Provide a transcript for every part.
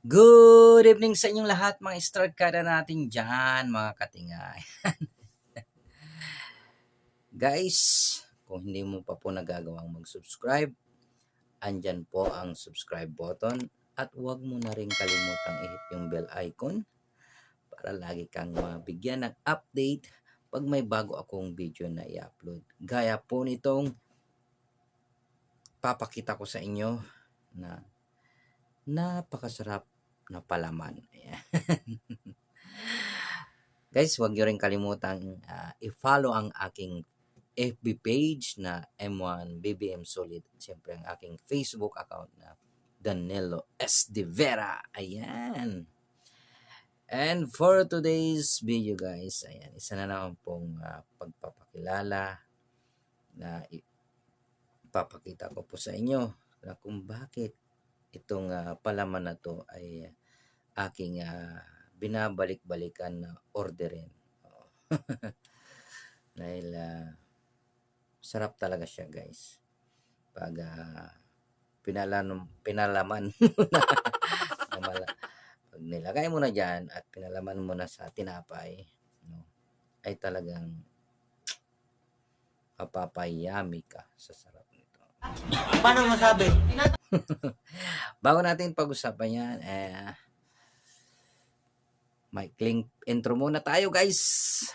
Good evening sa inyong lahat mga Starkada natin dyan, mga katingay. Guys, kung hindi mo pa po nagagawang mag-subscribe, andyan po ang subscribe button at huwag mo na rin kalimutang i-hit yung bell icon para lagi kang mabigyan ng update pag may bago akong video na i-upload. Gaya po nitong papakita ko sa inyo na napakasarap na palaman. Ayan. Guys, huwag nyo rin kalimutang i-follow ang aking FB page na M1 BBM Solid. Siyempre ang aking Facebook account na Danilo S. De Vera. Ayan. And for today's video guys, ayan, isa na naman pong pagpapakilala na ipapakita ko po sa inyo na kung bakit itong palaman na to ay aking binabalik-balikan na orderin. Dahil sarap talaga siya guys. Pag pinalaman pag nilagay mo na dyan at pinalaman mo na sa tinapay, no, ay talagang mapapayami ka sa sarap nito. Paano masabi? Bago natin pag-usapan yan, maikling intro muna tayo guys.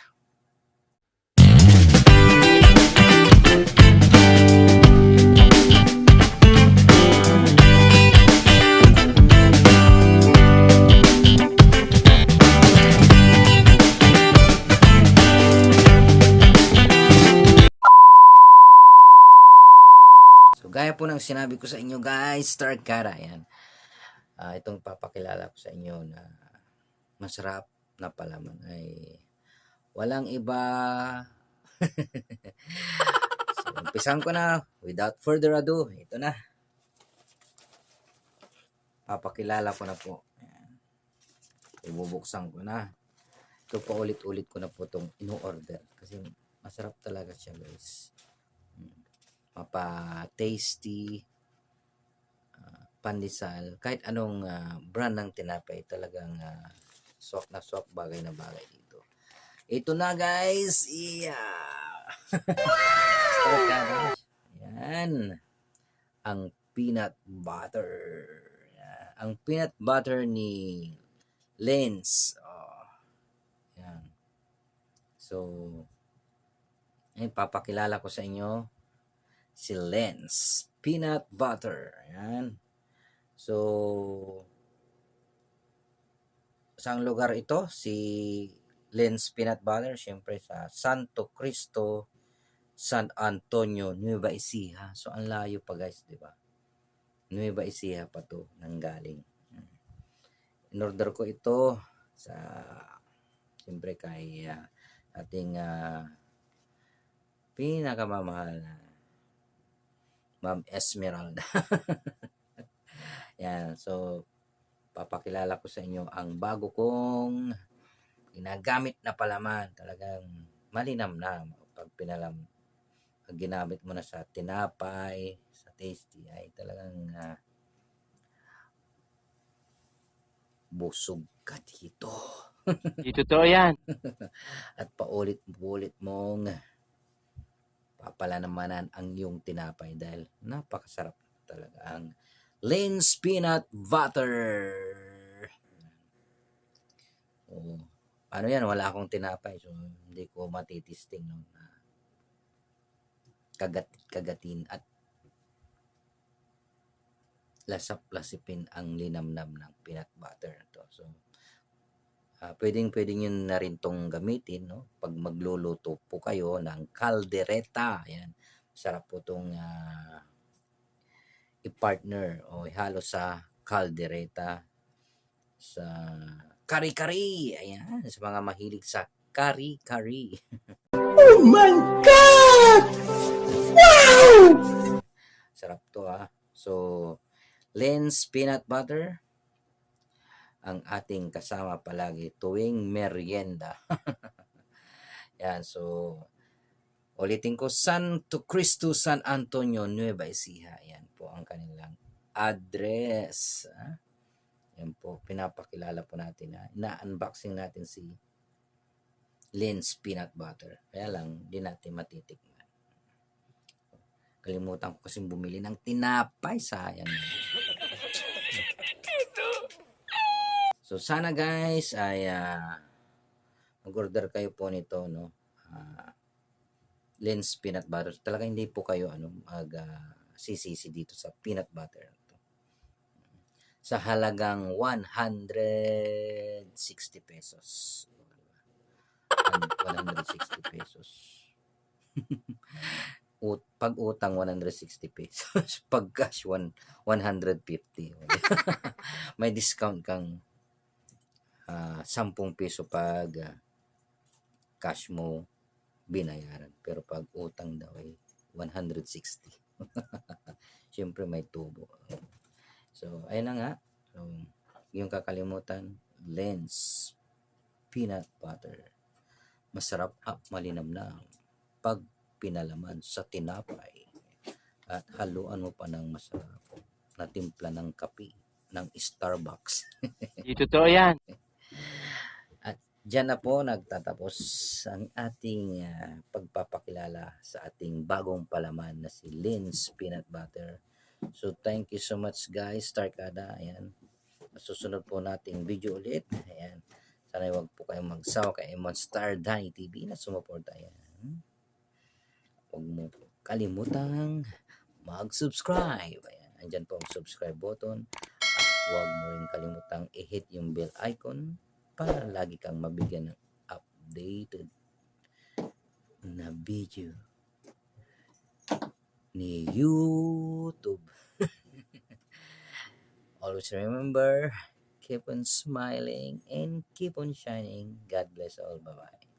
Gaya po ng sinabi ko sa inyo guys, Starkada, yan. Itong papakilala ko sa inyo na masarap na palaman ay walang iba. So, umpisan ko na. Without further ado, ito na. Papakilala ko na po. Ayan. Ibubuksan ko na. Ito pa ulit-ulit ko na po itong ino-order. Kasi masarap talaga siya guys. Mapa-tasty, pandesal, kahit anong brand ng tinapay, talagang swak na swak, bagay na bagay dito. Ito na guys, yan, ang peanut butter. Ang peanut butter ni Lens. Yan. So, papakilala ko sa inyo si Lens peanut butter. Ayan. So, saang lugar ito? Si Lens peanut butter, syempre sa Santo Cristo, San Antonio, Nueva Ecija. So, ang layo pa guys, di ba? Nueva Ecija pa to nanggaling. In-order ko ito sa, syempre kay ating pinakamamahal na Ma'am Esmeralda. Yan. So, papakilala ko sa inyo ang bago kong ginagamit na palaman. Talagang malinamnam. Pag ginamit mo na sa tinapay, sa tasty, ay talagang busog ka dito. Totoo yan. At paulit-ulit mong papalamanan ang iyong tinapay dahil napakasarap talaga ang Lens peanut butter. Ano yan, wala akong tinapay so hindi ko matitisting no, kagatin at lasap-lasipin ang linamnam ng peanut butter to. So pwedeng yun na rin tong gamitin no pag magluluto po kayo ng caldereta. Ayan, sarap po tong i-partner o ihalo sa caldereta, sa kari-kari. Ayan, sa mga mahilig sa kari-kari. Oh my God! Wow! Sarap to So, Lens peanut butter ang ating kasama palagi tuwing merienda. Yan, so ulitin ko, Santo Cristo, San Antonio, Nueva Ecija. Yan po ang kanilang address. Yan po po, pinapakilala po natin na ina-unboxing natin si Lin's Peanut Butter. Kaya lang, di natin matitikman. Kalimutan ko kasi bumili ng tinapay. Sayang. So, sana guys ay mag-order kayo po nito, no? Lin's Peanut Butter. Talaga hindi po kayo sisisi dito sa peanut butter. Sa halagang 160 pesos. 160 pesos. Pag utang 160 pesos. Pag cash 150. May discount kang 10 piso pag cash mo binayaran. Pero pag utang daw ay 160. Siyempre may tubo. So, ayun na nga. So, yung kakalimutan, Lin's Peanut Butter. Masarap at malinamnam pag pinalaman sa tinapay. At haluan mo pa ng masarap na timpla ng kape ng Starbucks. Di totoo yan. Diyan na po nagtatapos ang ating pagpapakilala sa ating bagong palaman na si Lin's Peanut Butter. So, thank you so much guys. Starkada. Ayan. Susunod po nating video ulit. Ayan. Sana huwag po kayong magsawa kay Monster Danny TV na sumuporta. Ayan. Huwag mo kalimutang mag-subscribe. Ayan. Andyan po ang subscribe button. At huwag mo rin kalimutang i-hit yung bell icon para lagi kang mabigyan ng updated na video ni YouTube. Always remember, keep on smiling and keep on shining. God bless all. Bye-bye.